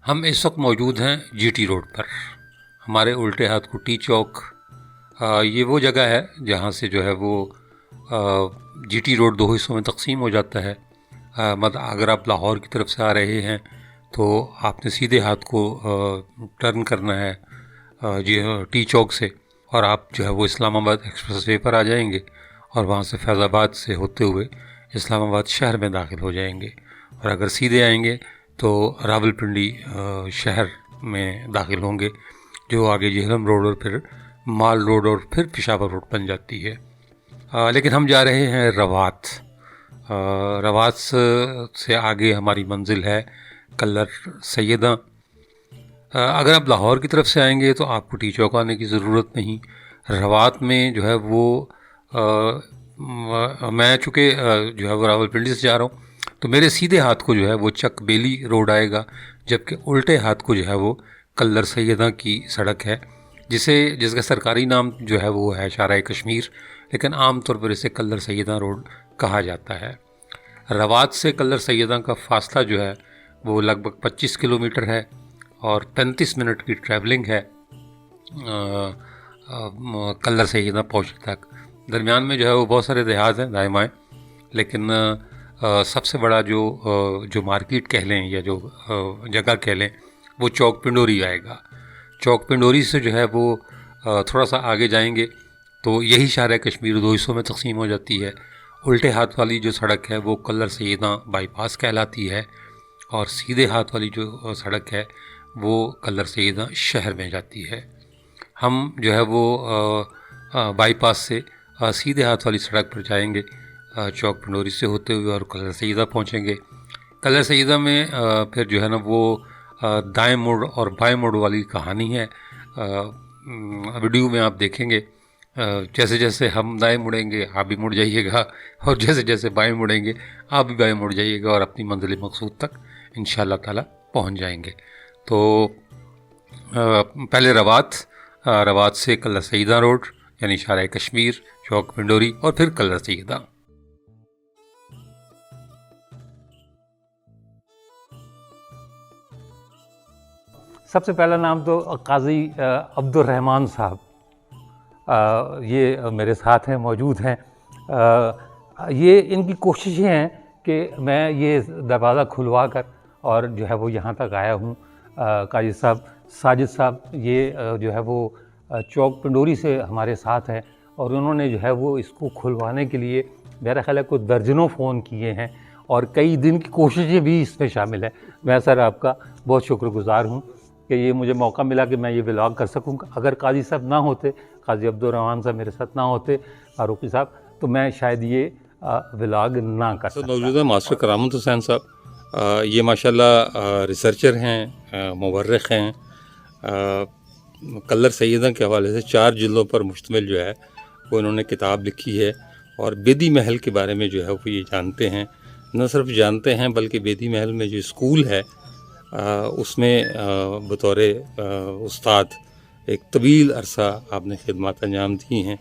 हम इस वक्त मौजूद हैं जीटी रोड पर। हमारे उल्टे हाथ को टी चौक, ये वो जगह है जहाँ से जो है वो जीटी रोड दो हिस्सों में तकसीम हो जाता है। मतलब अगर आप लाहौर की तरफ से आ रहे हैं तो आपने सीधे हाथ को टर्न करना है जी टी चौक से, और आप जो है वो इस्लामाबाद एक्सप्रेस वे पर आ जाएंगे और वहाँ से फैज़ाबाद से होते हुए इस्लामाबाद शहर में दाखिल हो जाएंगे। और अगर सीधे आएंगे तो रावलपिंडी शहर में दाखिल होंगे, जो आगे जेहलम रोड और फिर माल रोड और फिर पेशावर रोड बन जाती है। लेकिन हम जा रहे हैं रवात। रवात से आगे हमारी मंजिल है कल्लर सैयदा। अगर आप लाहौर की तरफ से आएंगे तो आपको टी चौक आने की ज़रूरत नहीं। रवात में जो है वो मैं चूँकि जो है वो रावलपिंडी से जा रहा हूँ तो मेरे सीधे हाथ को जो है वो चक बेली रोड आएगा, जबकि उल्टे हाथ को जो है वो कल्लर सैयदा की सड़क है, जिसका सरकारी नाम जो है वो है शारा कश्मीर, लेकिन आम तौर पर इसे कल्लर सैयदा रोड कहा जाता है। रवात से कल्लर सैयदा का फासला जो है वो लगभग 25 किलोमीटर है और 35 मिनट की ट्रैवलिंग है कल्लर सैयदा पहुँचने तक। दरमियान में जो है वो बहुत सारे देहात हैं दाएँ बाएँ, लेकिन सबसे बड़ा जो मार्केट कह लें या जो जगह कह लें वो चौक पिंडोरी आएगा। चौक पिंडोरी से जो है वो थोड़ा सा आगे जाएंगे तो यही शहर कश्मीर दो हिस्सों में तकसीम हो जाती है। उल्टे हाथ वाली जो सड़क है वो कल्लर सैयदा बाईपास कहलाती है और सीधे हाथ वाली जो सड़क है वो कल्लर सैयदा शहर में जाती है। हम जो है वो बाईपास से सीधे हाथ वाली सड़क पर जाएंगे चौक पिंडोरी से होते हुए और कल्लर सैयदा पहुंचेंगे। कल्लर सैयदा में फिर जो है ना वो दाएं मोड़ और बाएं मोड़ वाली कहानी है। वीडियो में आप देखेंगे जैसे जैसे हम दाएं मुड़ेंगे आप भी मुड़ जाइएगा, और जैसे जैसे बाएं मुड़ेंगे आप भी बाएं मुड़ जाइएगा और अपनी मंजिल मकसूद तक इंशाअल्लाह ताला पहुंच जाएंगे। तो पहले रवात से कल्लर सैयदा रोड यानी शारा कश्मीर, चौक पिंडोरी और फिर कल्लर सैयदा। सबसे पहला नाम तो काज़ी अब्दुल रहमान साहब, ये मेरे साथ हैं, मौजूद हैं। ये इनकी कोशिशें हैं कि मैं ये दरवाज़ा खुलवा कर और जो है वो यहाँ तक आया हूँ। काजी साहब साजिद साहब ये जो है वो चौक पिंडोरी से हमारे साथ हैं और उन्होंने जो है वो इसको खुलवाने के लिए मेरा ख़्याल है कुछ दर्जनों फ़ोन किए हैं और कई दिन की कोशिशें भी इसमें शामिल हैं। मैं सर आपका बहुत शुक्रगुज़ार हूँ कि ये मुझे मौका मिला कि मैं ये व्लॉग कर सकूँ। अगर काजी साहब ना होते, काजी अब्दुल रहमान साहब मेरे साथ ना होते, फारूकी साहब, तो मैं शायद ये व्लॉग ना कर सकता। मौजूद है मास्टर करामत हुसैन साहब। ये माशाल्लाह रिसर्चर हैं, मुवर्रिख हैं। कल्लर सैयदा के हवाले से 4 जिल्दों पर मुश्तमिल जो है वो इन्होंने किताब लिखी है और बेदी महल के बारे में जो है वो ये जानते हैं। न सिर्फ जानते हैं बल्कि बेदी महल में जो स्कूल है उसमें बतौर उस्ताद एक तवील अरसा आपने खिदमत अंजाम दी हैं।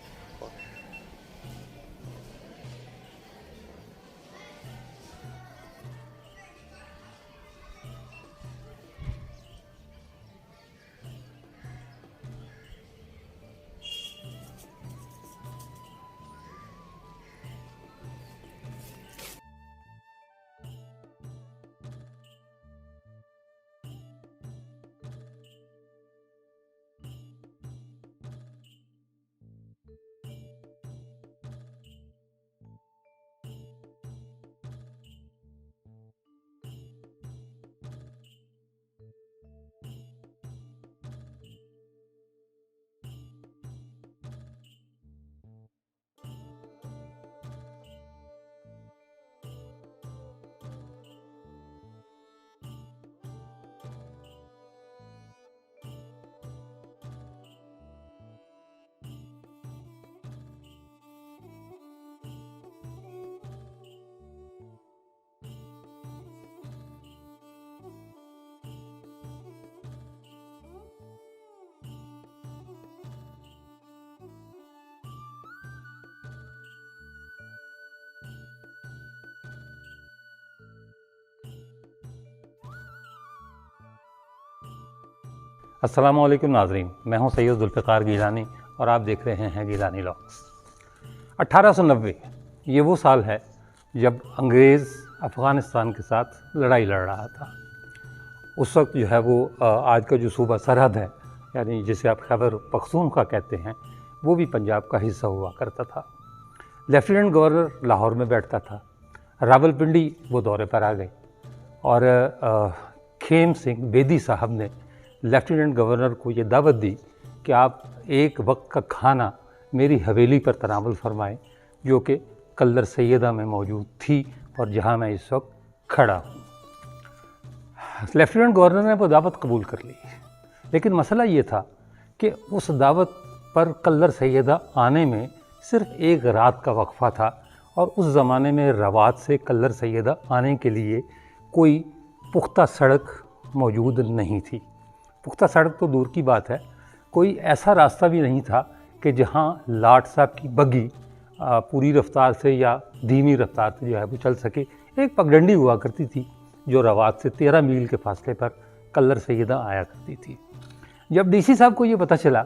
अस्सलाम वालेकुम नाज़रीन, मैं हूं सैयद जुल्फ़िकार गिलानी और आप देख रहे हैं गिलानी लॉग्स। 1890 ये वो साल है जब अंग्रेज़ अफ़गानिस्तान के साथ लड़ाई लड़ रहा था। उस वक्त जो है वो आज का जो सूबा सरहद है, यानी जिसे आप खैबर पख्तूनख्वा कहते हैं, वो भी पंजाब का हिस्सा हुआ करता था। लेफ्टिनेंट गवर्नर लाहौर में बैठता था। रावलपिंडी वो दौरे पर आ गए और खेम सिंह बेदी साहब ने लेफ्टिनेंट गवर्नर को ये दावत दी कि आप एक वक्त का खाना मेरी हवेली पर तनावुल फरमाएं, जो कि कल्लर सैयदा में मौजूद थी और जहां मैं इस वक्त खड़ा हूँ। लेफ्टिनेंट गवर्नर ने वो दावत कबूल कर ली, लेकिन मसला ये था कि उस दावत पर कल्लर सैयदा आने में सिर्फ एक रात का वक्फा था और उस ज़माने में रवात से कल्लर सैयदा आने के लिए कोई पुख्ता सड़क मौजूद नहीं थी। पुख्ता सड़क तो दूर की बात है, कोई ऐसा रास्ता भी नहीं था कि जहां लाट साहब की बग्गी पूरी रफ्तार से या धीमी रफ्तार से जो है वो चल सके। एक पगडंडी हुआ करती थी जो रवात से 13 मील के फासले पर कल्लर सैयदा आया करती थी। जब डीसी साहब को ये पता चला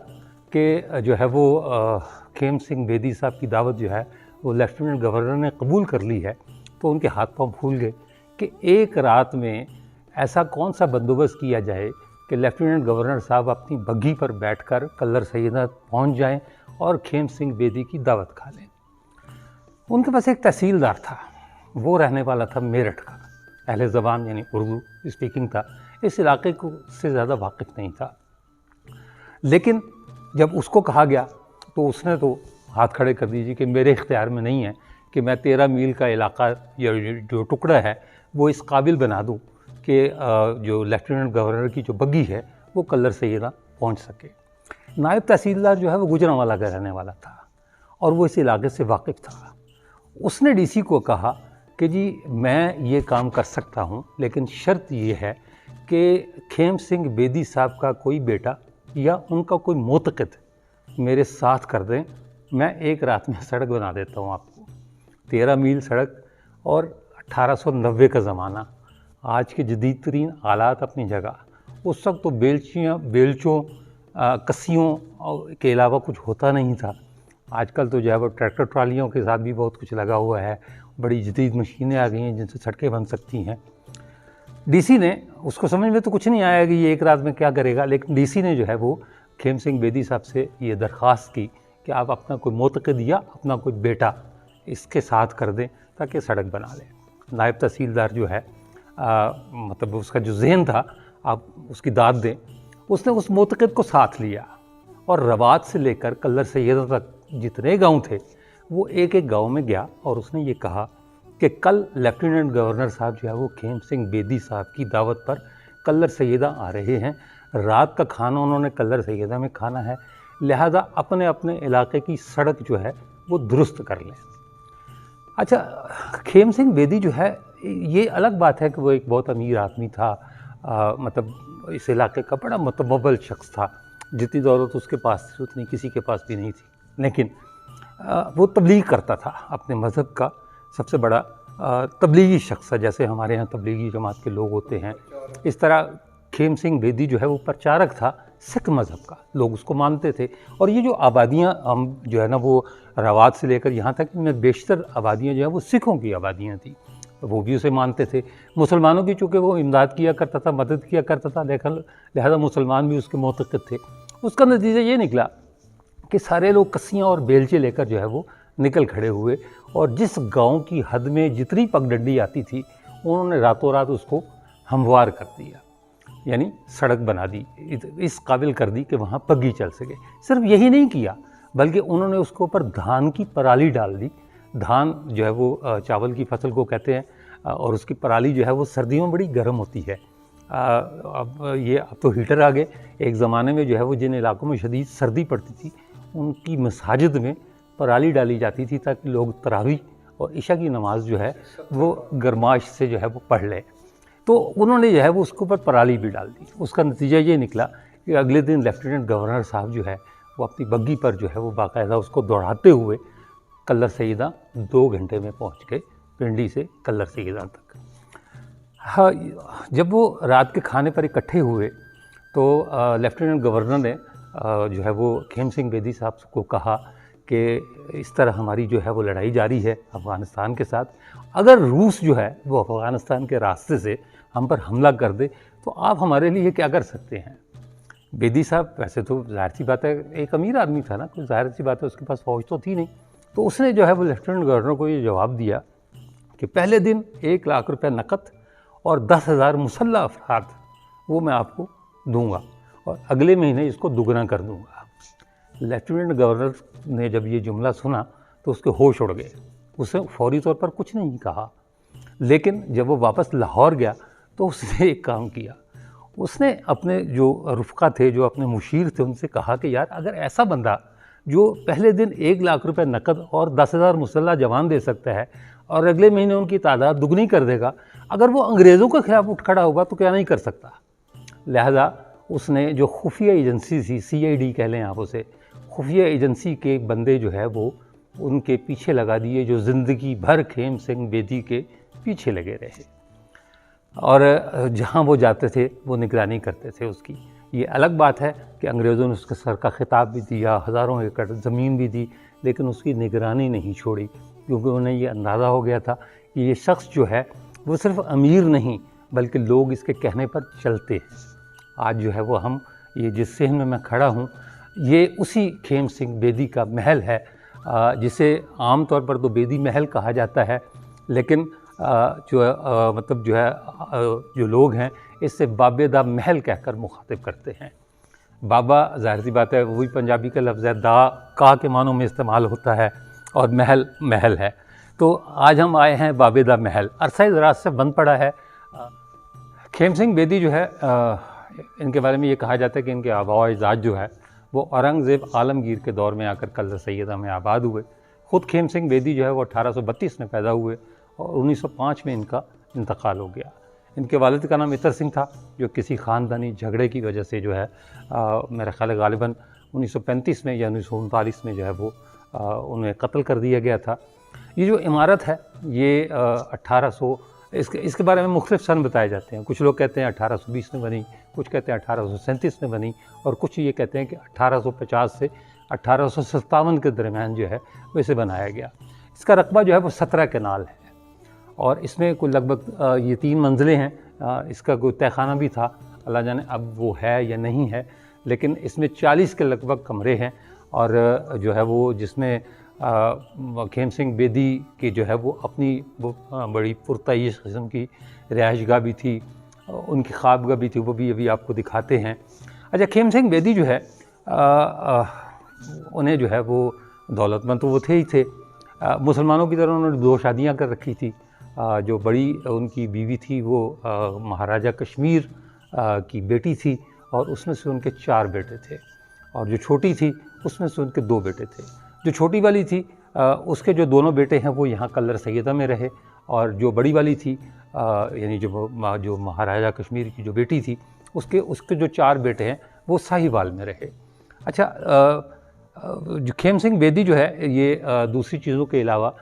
कि जो है वो खेम सिंह बेदी साहब की दावत जो है वो लेफ्टिनेंट गवर्नर ने कबूल कर ली है, तो उनके हाथ पांव फूल गए कि एक रात में ऐसा कौन सा बंदोबस्त किया जाए कि लेफ्टिनेंट गवर्नर साहब अपनी बग्घी पर बैठकर कल्लर सैयदा पहुंच जाएं और खेम सिंह बेदी की दावत खा लें। उनके पास एक तहसीलदार था, वो रहने वाला था मेरठ का, अहले ज़बान यानी उर्दू स्पीकिंग था, इस इलाके को से ज़्यादा वाकिफ़ नहीं था। लेकिन जब उसको कहा गया तो उसने तो हाथ खड़े कर दीजिए कि मेरे इख्तियार में नहीं है कि मैं 13 मील का इलाका या जो टुकड़ा है वो इस काबिल बना दूं कि जो लेफ्टिनेंट गवर्नर की जो बग्गी है वो कल्लर सैयदा पहुंच सके। नायब तहसीलदार जो है वो गुजरांवाला का रहने वाला था और वो इस इलाके से वाकिफ़ था। उसने डीसी को कहा कि जी मैं ये काम कर सकता हूँ, लेकिन शर्त ये है कि खेम सिंह बेदी साहब का कोई बेटा या उनका कोई मोतक़िद मेरे साथ कर दें, मैं एक रात में सड़क बना देता हूँ आपको। 13 मील सड़क और 1890 का ज़माना, आज के जदीद तरीन आलात अपनी जगह। उस वक्त तो बेलचों कस्सियों के अलावा कुछ होता नहीं था। आजकल तो जो है वो ट्रैक्टर ट्रालियों के साथ भी बहुत कुछ लगा हुआ है, बड़ी जदीद मशीनें आ गई हैं जिनसे सड़कें बन सकती हैं। डीसी ने, उसको समझ में तो कुछ नहीं आया कि ये एक रात में क्या करेगा, लेकिन डीसी ने जो है वो खेम सिंह बेदी साहब से ये दरख्वास्त की कि आप अपना कोई मोतक़िद या अपना कोई बेटा इसके साथ कर दें ताकि सड़क बना लें। नायब तहसीलदार जो है मतलब उसका जो ज़हन था आप उसकी दाद दें, उसने उस मोतक़िद को साथ लिया और रवात से लेकर कल्लर सैयदा तक जितने गांव थे वो एक एक गांव में गया और उसने ये कहा कि कल लेफ्टिनेंट गवर्नर साहब जो है वो खेम सिंह बेदी साहब की दावत पर कल्लर सैयदा आ रहे हैं, रात का खाना उन्होंने कल्लर सैयदा में खाना है, लिहाजा अपने अपने इलाके की सड़क जो है वो दुरुस्त कर लें। अच्छा, खेम सिंह बेदी जो है ये अलग बात है कि वो एक बहुत अमीर आदमी था, मतलब इस इलाके का बड़ा मतमवल शख्स था, जितनी दौलत उसके पास थी उतनी किसी के पास भी नहीं थी, लेकिन वो तबलीग करता था अपने मज़हब का, सबसे बड़ा तबलीगी शख्स है। जैसे हमारे यहाँ तबलीगी जमात के लोग होते हैं, इस तरह खेम सिंह बेदी जो है वो प्रचारक था सिख मज़हब का, लोग उसको मानते थे। और ये जो आबादियाँ हम जो है ना वो रवात से लेकर यहाँ तक में बेशतर आबादियाँ जो है वो सिखों की आबादियाँ थी, तो वो भी उसे मानते थे। मुसलमानों की चूँकि वो इमदाद किया करता था, मदद किया करता था, लिहाजा मुसलमान भी उसके मोतक़िद थे। उसका नतीजा ये निकला कि सारे लोग कस्सियाँ और बेलचे लेकर जो है वो निकल खड़े हुए और जिस गांव की हद में जितनी पगडंडी आती थी उन्होंने रातों रात उसको हमवार कर दिया, यानी सड़क बना दी, इस काबिल कर दी कि वहाँ पग्गी चल सके। सिर्फ यही नहीं किया बल्कि उन्होंने उसके ऊपर धान की पराली डाल दी। धान जो है वो चावल की फसल को कहते हैं और उसकी पराली जो है वो सर्दियों में बड़ी गर्म होती है। अब तो हीटर आ गए, एक ज़माने में जो है वो जिन इलाकों में शदीद सर्दी पड़ती थी उनकी मसाजिद में पराली डाली जाती थी ताकि लोग तरावी और इशा की नमाज जो है वो गरमाश से जो है वो पढ़ लें। तो उन्होंने जो है वो उसके ऊपर पराली भी डाल दी। उसका नतीजा ये निकला कि अगले दिन लेफ्टिनेंट गवर्नर साहब जो है वो अपनी बग्गी पर जो है वो बाकायदा उसको दौड़ाते हुए कल्लर सैयदा 2 घंटे में पहुंच गए, पिंडी से कल्लर सैयदा तक। हाँ, जब वो रात के खाने पर इकट्ठे हुए तो लेफ्टिनेंट गवर्नर ने जो है वो खेम सिंह बेदी साहब को कहा कि इस तरह हमारी जो है वो लड़ाई जारी है अफ़गानिस्तान के साथ, अगर रूस जो है वो अफ़गानिस्तान के रास्ते से हम पर हमला कर दे तो आप हमारे लिए क्या कर सकते हैं। बेदी साहब वैसे तो ज़ाहिर सी बात है एक अमीर आदमी था ना, कोई ज़ाहिर सी बात है उसके पास फ़ौज तो थी नहीं, तो उसने जो है वो लेफ्टिनेंट गवर्नर को ये जवाब दिया कि पहले दिन 1 लाख रुपए नकद और 10,000 मुसल्लह अफराद वो मैं आपको दूंगा और अगले महीने इसको दुगना कर दूंगा। लेफ्टिनेंट गवर्नर ने जब ये जुमला सुना तो उसके होश उड़ गए। उसने फौरी तौर पर कुछ नहीं कहा, लेकिन जब वो वापस लाहौर गया तो उसने एक काम किया। उसने अपने जो रुफ़का थे, जो अपने मुशीर थे, उनसे कहा कि यार अगर ऐसा बंदा जो पहले दिन 1 लाख रुपए नकद और 10,000 मुसल्लह जवान दे सकता है और अगले महीने उनकी तादाद दुगनी कर देगा, अगर वो अंग्रेज़ों के ख़िलाफ़ उठ खड़ा होगा तो क्या नहीं कर सकता। लिहाजा उसने जो खुफिया एजेंसी थी, CID कह लें आप उसे, खुफिया एजेंसी के बंदे जो है वो उनके पीछे लगा दिए, जो ज़िंदगी भर खेम सिंह बेदी के पीछे लगे रहे और जहाँ वो जाते थे वो निगरानी करते थे उसकी। ये अलग बात है कि अंग्रेज़ों ने उसके सर का खिताब भी दिया, हज़ारों एकड़ ज़मीन भी दी, लेकिन उसकी निगरानी नहीं छोड़ी, क्योंकि उन्हें ये अंदाज़ा हो गया था कि ये शख्स जो है वो सिर्फ अमीर नहीं बल्कि लोग इसके कहने पर चलते हैं। आज जो है वो हम ये जिस सहन में मैं खड़ा हूँ ये उसी खेम सिंह बेदी का महल है, जिसे आम तौर पर तो बेदी महल कहा जाता है, लेकिन मतलब जो है जो लोग हैं इससे बाबेदा महल कहकर मुखातिब करते हैं। बाबा ज़ाहिर सी बात है वही पंजाबी का लफ्ज़ है, दा का के मानों में इस्तेमाल होता है और महल महल है। तो आज हम आए हैं बाबेदा महल, अरसा दराज से बंद पड़ा है। खेम सिंह बेदी जो है इनके बारे में ये कहा जाता है कि इनके आबा अजदाद जो है वो औरंगज़ेब आलमगीर के दौर में आकर कल्द सैयदा में आबाद हुए। ख़ुद खेम सिंह बेदी जो है वो 1832 में पैदा हुए और 1905 में इनका इंतकाल हो गया। इनके वालिद का नाम इतर सिंह था, जो किसी ख़ानदानी झगड़े की वजह से जो है मेरा ख़्याल है गालिबन 1935 में या 1939 में जो है वो उन्हें कत्ल कर दिया गया था। ये जो इमारत है ये 1800 इसके बारे में मुख्तलिफ सन बताए जाते हैं। कुछ लोग कहते हैं 1820 में बनी, कुछ कहते हैं 1837 में बनी और कुछ ये कहते हैं कि 1850 से 1857 के दरमियान जो है वो इसे बनाया गया। इसका रकबा जो है वो 17 कनाल है और इसमें कुल लगभग ये 3 मंजिलें हैं। इसका कोई तहखाना भी था, अल्लाह जाने अब वो है या नहीं है, लेकिन इसमें 40 के लगभग कमरे हैं और जो है वो जिसमें खेम सिंह बेदी की जो है वो अपनी वो बड़ी पुरताइश किस्म की रिहाइशगाह भी थी, उनकी ख्वाबगाह भी थी, वो भी अभी आपको दिखाते हैं। अच्छा, खेम सिंह बेदी जो है उन्हें जो है वो दौलतमंद तो वो थे ही थे, मुसलमानों की तरह उन्होंने 2 शादियां कर रखी थी। जो बड़ी उनकी बीवी थी वो महाराजा कश्मीर की बेटी थी और उसमें से उनके 4 बेटे थे और जो छोटी थी उसमें से उनके 2 बेटे थे। जो छोटी वाली थी उसके जो दोनों बेटे हैं वो यहाँ कल्लर सैयदा में रहे और जो बड़ी वाली थी यानी जो महाराजा कश्मीर की जो बेटी थी उसके जो 4 बेटे हैं वो साहिवाल में रहे। अच्छा, जो खेम सिंह बेदी जो है ये दूसरी चीज़ों के अलावा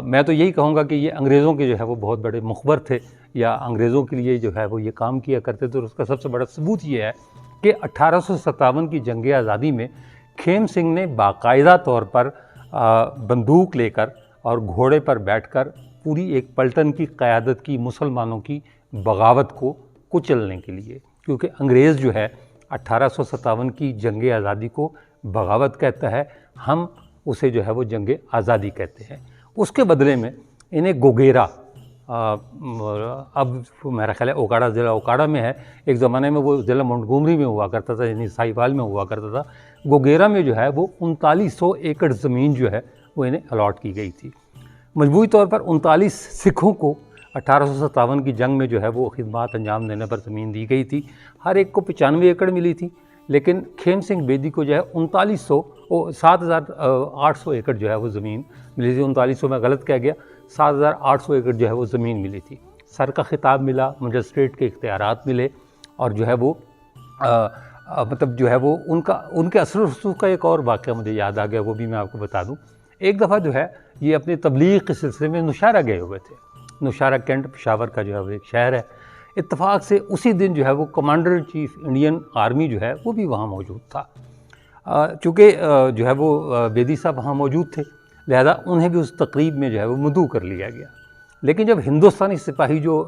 मैं तो यही कहूँगा कि ये अंग्रेज़ों के जो है वो बहुत बड़े मुखबर थे या अंग्रेज़ों के लिए जो है वो ये काम किया करते थे। और उसका सबसे बड़ा सबूत ये है कि 1857 की जंग आज़ादी में खेम सिंह ने बाकायदा तौर पर बंदूक लेकर और घोड़े पर बैठकर पूरी एक पलटन की क़यादत की मुसलमानों की बगावत को कुचलने के लिए, क्योंकि अंग्रेज़ जो है 1857 की जंग आज़ादी को बगावत कहता है, हम उसे जो है वो जंग आज़ादी कहते हैं। उसके बदले में इन्हें गोगेरा, अब मेरा ख्याल है ओकाड़ा ज़िला ओकाड़ा में है, एक ज़माने में वो ज़िला मोंटगोमरी में हुआ करता था, यानी साहिवाल में हुआ करता था। गोगेरा में जो है वो 3900 एकड़ ज़मीन जो है वो इन्हें अलॉट की गई थी। मजबूरी तौर पर 39 सिखों को 1857 की जंग में जो है वो खिदमत अंजाम देने पर ज़मीन दी गई थी। हर एक को 95 एकड़ मिली थी, लेकिन खेम सिंह बेदी को जो है 7,800 एकड़ जो है वो ज़मीन मिली थी। 3900 में गलत कह गया, 7,800 एकड़ जो है वो ज़मीन मिली थी। सर का खिताब मिला, मजिस्ट्रेट के इख्तियारात मिले और जो है वो मतलब जो है वो उनके असर रसूख का एक और वाक़या मुझे याद आ गया, वो भी मैं आपको बता दूं। एक दफ़ा जो है ये अपनी तबलीग के सिलसिले में नौशहरा गए हुए थे। नौशहरा कैंट पेशावर का जो है वो एक शहर है। इत्तेफाक से उसी दिन जो है वो commander in chief Indian army जो है वो भी वहाँ मौजूद था। चूँकि जो है वो बेदी साहब वहाँ मौजूद थे, लिहाजा उन्हें भी उस तकरीब में जो है वो मदऊ कर लिया गया। लेकिन जब हिंदुस्तानी सिपाही जो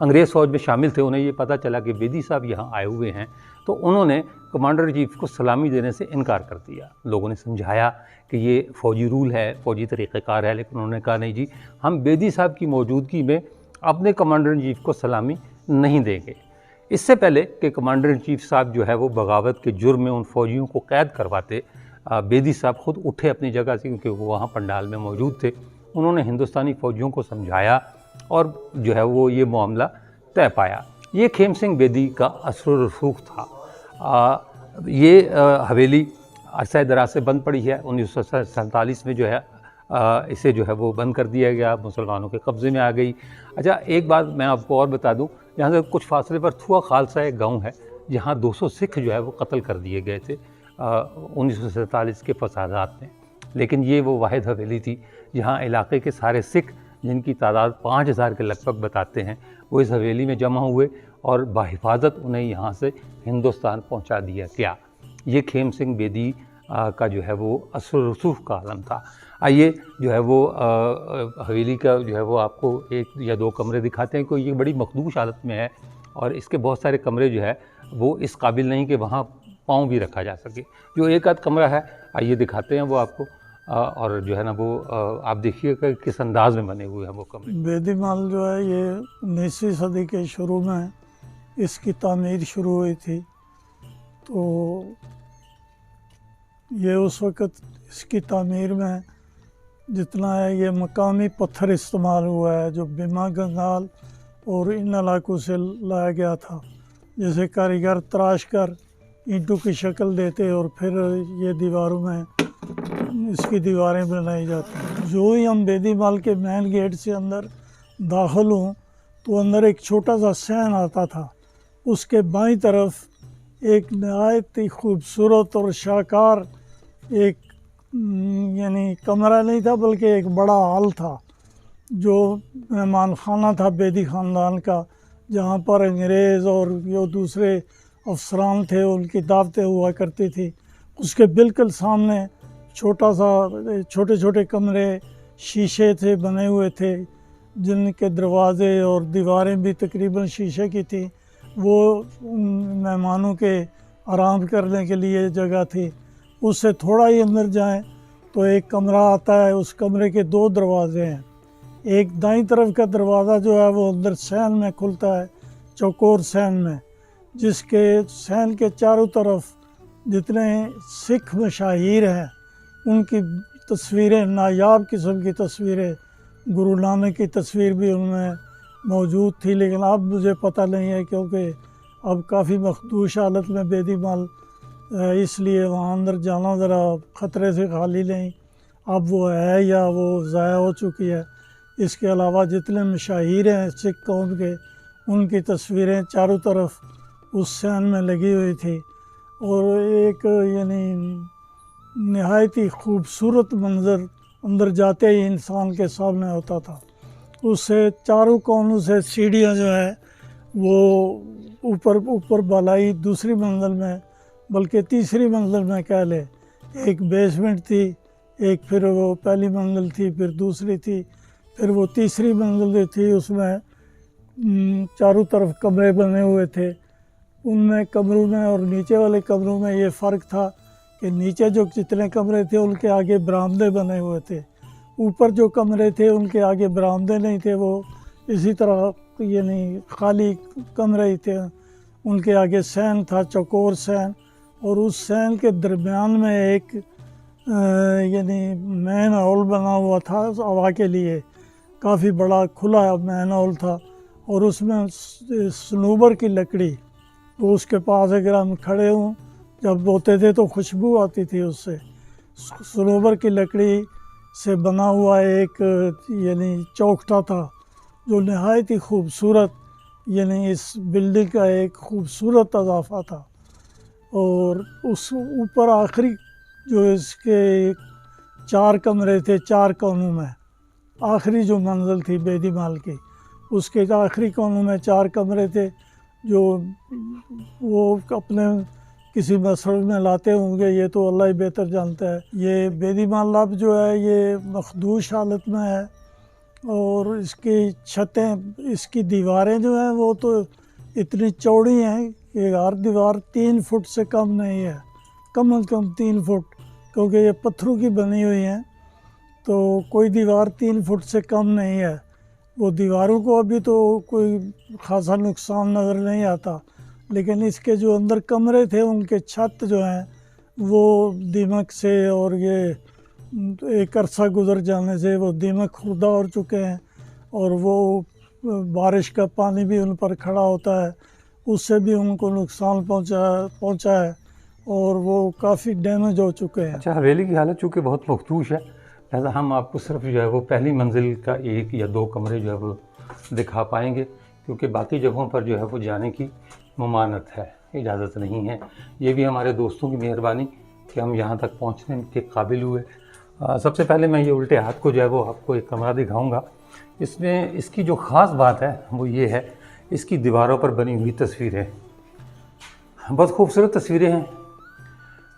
अंग्रेज़ फ़ौज में शामिल थे, उन्हें ये पता चला कि बेदी साहब यहाँ आए हुए हैं, तो उन्होंने कमांडर इन चीफ को सलामी देने से इनकार कर दिया। लोगों ने समझाया कि ये फ़ौजी रूल है, फ़ौजी तरीक़ेकार है, लेकिन उन्होंने कहा नहीं जी, हम बेदी साहब की मौजूदगी में अपने कमांडर इन चीफ को सलामी नहीं देंगे। इससे पहले कि कमांडर इन चीफ साहब जो है वो बगावत के जुर्म में उन फ़ौजियों को कैद करवाते, बेदी साहब खुद उठे अपनी जगह से, क्योंकि वो वहाँ पंडाल में मौजूद थे। उन्होंने हिंदुस्तानी फ़ौजियों को समझाया और जो है वो ये मामला तय पाया। ये खेम सिंह बेदी का असर व रसूख था। ये हवेली अरसा दराज से बंद पड़ी है। 1947 में जो है इसे जो है वो बंद कर दिया गया, मुसलमानों के कब्ज़े में आ गई। अच्छा, एक बात मैं आपको और बता दूं, यहाँ से कुछ फासले पर थुआ खालसा एक गांव है, जहाँ 200 सिख जो है वो कत्ल कर दिए गए थे 1947 के फसादात में। लेकिन ये वो वाहिद हवेली थी जहाँ इलाके के सारे सिख, जिनकी तादाद 5000 के लगभग बताते हैं, वो इस हवेली में जमा हुए और बाहिफाजत उन्हें यहाँ से हिंदुस्तान पहुँचा दिया गया। ये खेम सिंह बेदी का जो है वो असर रसूख का आलम था। आइए जो है वो हवेली का जो है वो आपको 1 या 2 कमरे दिखाते हैं। कोई ये बड़ी मखदूश हालत में है और इसके बहुत सारे कमरे जो है वो इस काबिल नहीं कि वहाँ पाँव भी रखा जा सके। जो एक आध कमरा है, आइए दिखाते हैं वो आपको। और जो है ना वो आप देखिएगा किस अंदाज में बने हुए हैं वो कमरे। बेदी महल जो है ये 19वीं सदी के शुरू में इसकी तामीर शुरू हुई थी। तो ये उस वक़्त इसकी तामीर में जितना है ये मकामी पत्थर इस्तेमाल हुआ है, जो बीमा गंगाल और इन इलाकों से लाया गया था। जैसे कारीगर तराश कर ईंटों की शक्ल देते और फिर ये दीवारों में इसकी दीवारें बनाई जाती। जो ही हम बेदी महल के मेन गेट से अंदर दाखिल हों तो अंदर एक छोटा सा सहन आता था। उसके बाईं तरफ एक नहायत ही खूबसूरत और शाकार एक यानी कमरा नहीं था बल्कि एक बड़ा हॉल था, जो मेहमान खाना था बेदी ख़ानदान का, जहाँ पर अंग्रेज़ और जो दूसरे अफसरान थे उनकी दावतें हुआ करती थी। उसके बिल्कुल सामने छोटे छोटे कमरे शीशे थे बने हुए थे, जिनके दरवाज़े और दीवारें भी तकरीबन शीशे की थी। वो मेहमानों के आराम करने के लिए जगह थी। उससे थोड़ा ही अंदर जाएं तो एक कमरा आता है। उस कमरे के 2 दरवाज़े हैं। एक दाईं तरफ का दरवाज़ा जो है वो अंदर सहन में खुलता है, चौकोर सहन में, जिसके सहन के चारों तरफ जितने सिख मशाहीर हैं उनकी तस्वीरें, नायाब किस्म की तस्वीरें, गुरु नानक की तस्वीर भी उनमें मौजूद थी। लेकिन अब मुझे पता नहीं है, क्योंकि अब काफ़ी मखदूश हालत में बेदी महल, इसलिए वहाँ अंदर जाना ज़रा ख़तरे से खाली नहीं। अब वो है या वो ज़ाया हो चुकी है। इसके अलावा जितने मशाहीर हैं सिख कौम के, उनकी तस्वीरें चारों तरफ उस सहन में लगी हुई थी। और एक यानी नहायत ही खूबसूरत मंज़र अंदर जाते ही इंसान के सामने होता था। उससे चारों कोनों से सीढ़ियाँ जो है वो ऊपर बालाई दूसरी मंजिल में, बल्कि तीसरी मंजिल में कह ले, एक बेसमेंट थी, एक फिर वो पहली मंजिल थी, फिर दूसरी थी, फिर वो तीसरी मंजिल थी। उसमें चारों तरफ कमरे बने हुए थे। उनमें कमरों में और नीचे वाले कमरों में ये फ़र्क था कि नीचे जो जितने कमरे थे उनके आगे बरामदे बने हुए थे। ऊपर जो कमरे थे उनके आगे बरामदे नहीं थे, वो इसी तरह यानी खाली कमरे ही थे। उनके आगे सहन था, चौकोर सहन, और उस सहन के दरमियान में एक यानी मैन हॉल बना हुआ था हवा के लिए। काफ़ी बड़ा खुला मैन हॉल था और उसमें सनूबर की लकड़ी, तो उसके पास अगर हम खड़े हों जब बोते थे तो खुशबू आती थी उससे। सनूबर की लकड़ी से बना हुआ एक यानी चौखटा था, जो नहायत ही खूबसूरत यानी इस बिल्डिंग का एक खूबसूरत इजाफा था। और उस ऊपर आखिरी जो इसके 4 कमरे थे 4 कोनों में, आखिरी जो मंजिल थी बेदी महल की, उसके आखिरी कोनों में 4 कमरे थे जो वो अपने किसी मसरत में लाते होंगे, ये तो अल्लाह ही बेहतर जानता है। ये बेदी मालब जो है ये मखदूश हालत में है और इसकी छतें, इसकी दीवारें जो हैं वो तो इतनी चौड़ी हैं कि हर दीवार 3 फुट से कम नहीं है, कम से कम 3 फुट, क्योंकि ये पत्थरों की बनी हुई हैं तो कोई दीवार 3 फुट से कम नहीं है। वो दीवारों को अभी तो कोई ख़ासा नुकसान नज़र नहीं आता, लेकिन इसके जो अंदर कमरे थे उनके छत जो हैं वो दीमक से और ये एक अरसा गुजर जाने से वो दीमक खुर्दा हो चुके हैं और वो बारिश का पानी भी उन पर खड़ा होता है, उससे भी उनको नुकसान पहुंचा है और वो काफ़ी डैमेज हो चुके हैं। अच्छा, हवेली की हालत चूँकि बहुत मखदूश है, लिहाजा हम आपको सिर्फ जो है वो पहली मंजिल का 1 या 2 कमरे जो है वो दिखा पाएंगे, क्योंकि बाकी जगहों पर जो है वो जाने की ममानत है, इजाज़त नहीं है। ये भी हमारे दोस्तों की मेहरबानी कि हम यहाँ तक पहुँचने के काबिल हुए। सबसे पहले मैं ये उल्टे हाथ को जो है वो आपको एक कमरा दिखाऊंगा। इसमें इसकी जो ख़ास बात है वो ये है, इसकी दीवारों पर बनी हुई तस्वीरें बहुत खूबसूरत तस्वीरें हैं।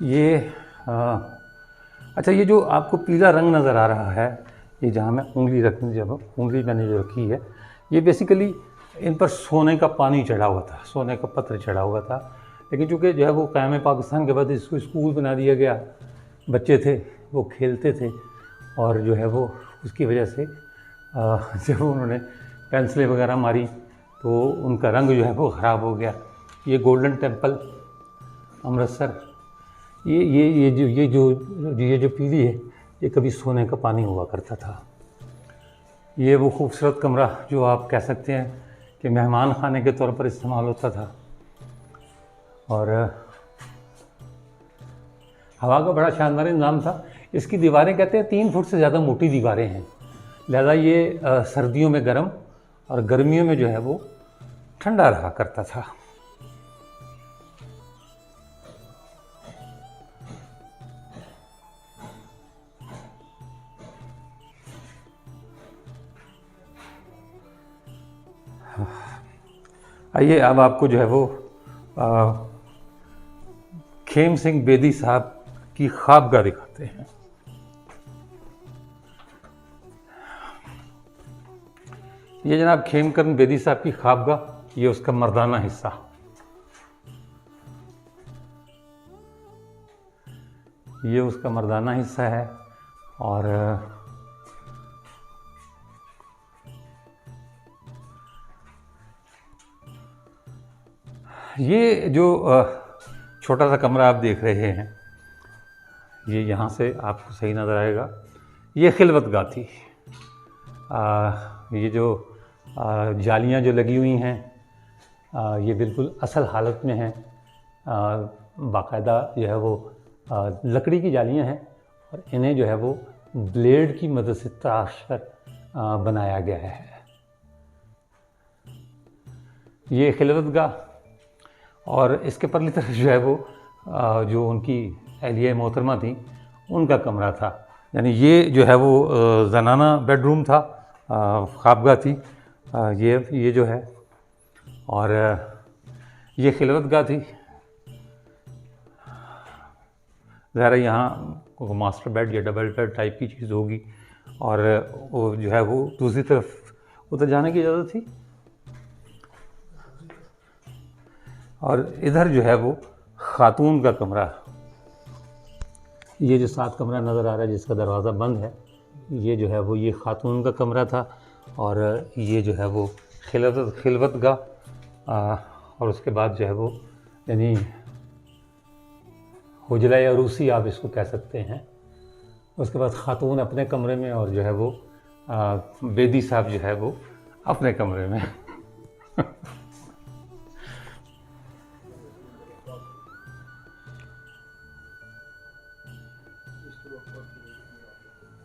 ये अच्छा, ये जो आपको पीला रंग नज़र आ रहा है, ये जहाँ मैं उंगली मैंने जो रखी है, ये बेसिकली इन पर सोने का पानी चढ़ा हुआ था, सोने का पत्थर चढ़ा हुआ था। लेकिन चूँकि जो है वो क़याम पाकिस्तान के बाद इसको स्कूल बना दिया गया, बच्चे थे वो खेलते थे और जो है वो उसकी वजह से जब उन्होंने पेंसिलें वगैरह मारी तो उनका रंग जो है वो ख़राब हो गया। ये गोल्डन टेम्पल अमृतसर, ये जो पीली है, ये कभी सोने का पानी हुआ करता था। ये वो खूबसूरत कमरा जो आप कह सकते हैं कि मेहमान खाने के तौर पर इस्तेमाल होता था और हवा का बड़ा शानदार इंतज़ाम था। इसकी दीवारें कहते हैं 3 फुट से ज़्यादा मोटी दीवारें हैं, लिहाजा ये सर्दियों में गर्म और गर्मियों में जो है वो ठंडा रहा करता था। आइए अब आपको जो है वो खेम सिंह बेदी साहब की ख्वाबगाह दिखाते हैं। ये जनाब खेमकरण बेदी साहब की ख्वाबगाह, ये उसका मर्दाना हिस्सा। ये उसका मर्दाना हिस्सा है और ये जो छोटा सा कमरा आप देख रहे हैं, ये यहाँ से आपको सही नज़र आएगा, ये खिलवतगाह थी। ये जो जालियाँ जो लगी हुई हैं ये बिल्कुल असल हालत में हैं, बाकायदा जो है वो लकड़ी की जालियाँ हैं और इन्हें जो है वो ब्लेड की मदद से तराश कर बनाया गया है। ये खिलवतगाह और इसके परली तरफ जो है वो जो उनकी अहलिया मोहतरमा थी उनका कमरा था, यानी ये जो है वो ज़नाना बेडरूम था, ख्वाबगाह थी ये जो है, और ये खिलवतगाह थी। ज़ाहिर यहाँ मास्टर बेड या डबल बेड टाइप की चीज़ होगी और वो जो है वो दूसरी तरफ उधर जाने की इजाज़त थी और इधर जो है वो खातून का कमरा। ये जो 7 कमरा नज़र आ रहा है जिसका दरवाज़ा बंद है, ये जो है वो ये खातून का कमरा था और ये जो है वो खिलवतगाह और उसके बाद जो है वो यानी हुजरा या रूसी आप इसको कह सकते हैं। उसके बाद खातून अपने कमरे में और जो है वो बेदी साहब जो है वो अपने कमरे में।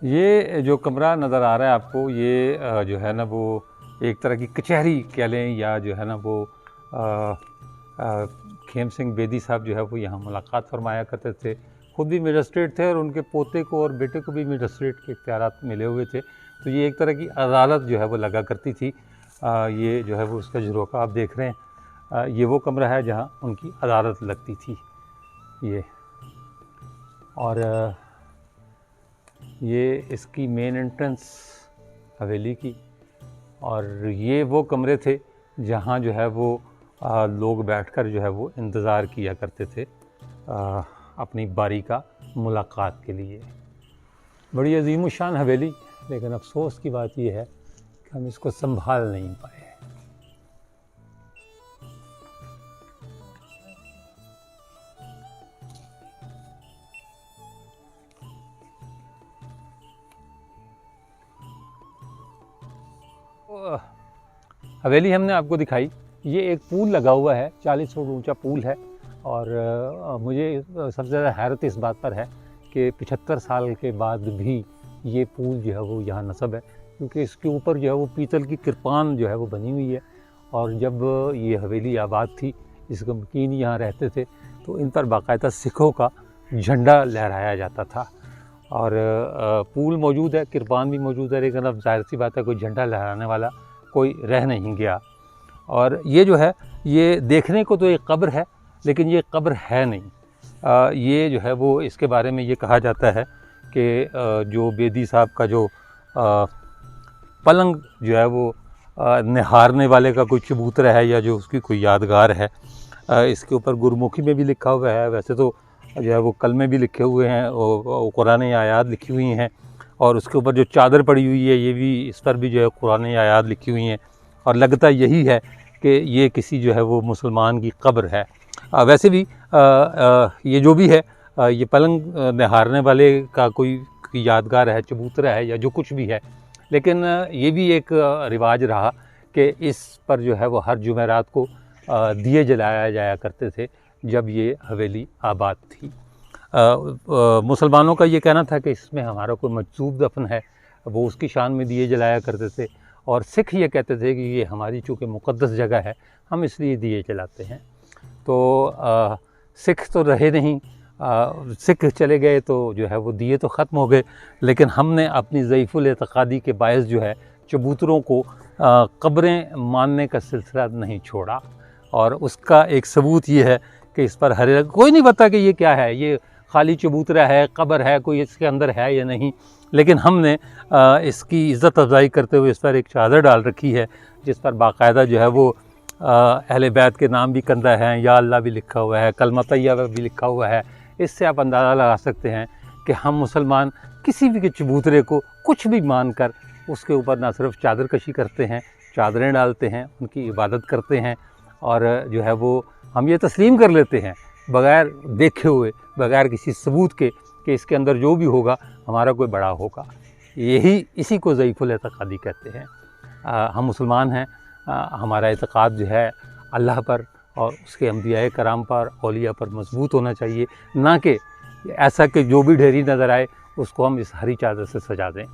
ये जो कमरा नज़र आ रहा है आपको, ये जो है ना वो एक तरह की कचहरी कह लें या जो है ना वो खेम सिंह बेदी साहब जो है वो यहाँ मुलाकात फरमाया करते थे। खुद भी मजिस्ट्रेट थे और उनके पोते को और बेटे को भी मजिस्ट्रेट के इख्तियारात मिले हुए थे, तो ये एक तरह की अदालत जो है वो लगा करती थी। ये जो है वो उसका झरोका आप देख रहे हैं। ये वो कमरा है जहाँ उनकी अदालत लगती थी ये। और ये इसकी मेन एंट्रेंस हवेली की, और ये वो कमरे थे जहाँ जो है वो लोग बैठकर जो है वो इंतज़ार किया करते थे अपनी बारी का मुलाकात के लिए। बड़ी अजीमुशान हवेली, लेकिन अफसोस की बात यह है कि हम इसको संभाल नहीं पाए। हवेली हमने आपको दिखाई। ये एक पूल लगा हुआ है, 40 फुट ऊंचा पूल है। और मुझे सबसे ज़्यादा हैरत इस बात पर है कि 75 साल के बाद भी ये पूल जो है वो यहाँ नस्ब है, क्योंकि इसके ऊपर जो है वो पीतल की कृपान जो है वो बनी हुई है। और जब ये हवेली आबाद थी, इसके मकीन यहाँ रहते थे, तो इन पर बाकायदा सिखों का झंडा लहराया जाता था। और पूल मौजूद है, कृपान भी मौजूद है, लेकिन अब जाहिर सी बात है कोई झंडा लहराने वाला कोई रह नहीं गया। और ये जो है ये देखने को तो एक कब्र है, लेकिन ये कब्र है नहीं। ये जो है वो इसके बारे में ये कहा जाता है कि जो बेदी साहब का जो पलंग जो है वो निहारने वाले का कोई चबूतरा है या जो उसकी कोई यादगार है। इसके ऊपर गुरमुखी में भी लिखा हुआ है, वैसे तो जो है वो कलमे भी लिखे हुए हैं और कुरान आयात लिखी हुई हैं। और उसके ऊपर जो चादर पड़ी हुई है ये भी, इस पर भी जो है कुरान आयात लिखी हुई हैं। और लगता यही है कि ये किसी जो है वो मुसलमान की कब्र है। वैसे भी ये जो भी है, ये पलंग निहारने वाले का कोई यादगार है, चबूतरा है या जो कुछ भी है, लेकिन ये भी एक रिवाज रहा कि इस पर जो है वो हर जुमेरात को दिए जलाया जाया करते थे जब ये हवेली आबाद थी। मुसलमानों का ये कहना था कि इसमें हमारा कोई मजसूब दफन है, वो उसकी शान में दिए जलाया करते थे। और सिख ये कहते थे कि ये हमारी चूँकि मुक़द्दस जगह है, हम इसलिए दिए जलाते हैं। तो सिख तो रहे नहीं, सिख चले गए तो जो है वो दिए तो ख़त्म हो गए, लेकिन हमने अपनी ज़ईफ़ुल एतक़ादी के बायस जो है चबूतरों को कब्रें मानने का सिलसिला नहीं छोड़ा। और उसका एक सबूत ये है कि इस पर हर कोई नहीं पता कि ये क्या है, ये खाली चबूतरा है, कब्र है, कोई इसके अंदर है या नहीं। लेकिन हमने इसकी इज़्ज़त अफ़ज़ाई करते हुए इस पर एक चादर डाल रखी है, जिस पर बाकायदा जो है वो अहले बैत के नाम भी कंधा हैं, या अल्लाह भी लिखा हुआ है, कलमा तैयबा भी लिखा हुआ है। इससे आप अंदाज़ा लगा सकते हैं कि हम मुसलमान किसी भी के चबूतरे को कुछ भी मान कर उसके ऊपर ना सिर्फ चादर कशी करते हैं, चादरें डालते हैं, उनकी इबादत करते हैं, और जो है वो हम ये तस्लीम कर लेते हैं बग़ैर देखे हुए, बग़ैर किसी सबूत के कि इसके अंदर जो भी होगा हमारा कोई बड़ा होगा। यही इसी को ज़ईफ़ुल एतक़ादी कहते हैं। हम मुसलमान हैं, हमारा एतक़ाद जो है अल्लाह पर और उसके अंबिया कराम पर, औलिया पर मजबूत होना चाहिए, ना कि ऐसा कि जो भी ढेरी नज़र आए उसको हम इस हरी चादर से सजा दें।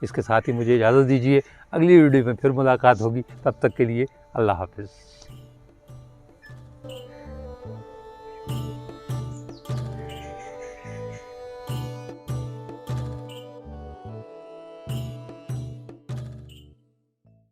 इसके साथ ही मुझे इजाज़त दीजिए, अगली वीडियो में फिर मुलाकात होगी, तब तक के लिए अल्लाह हाफ़िज़।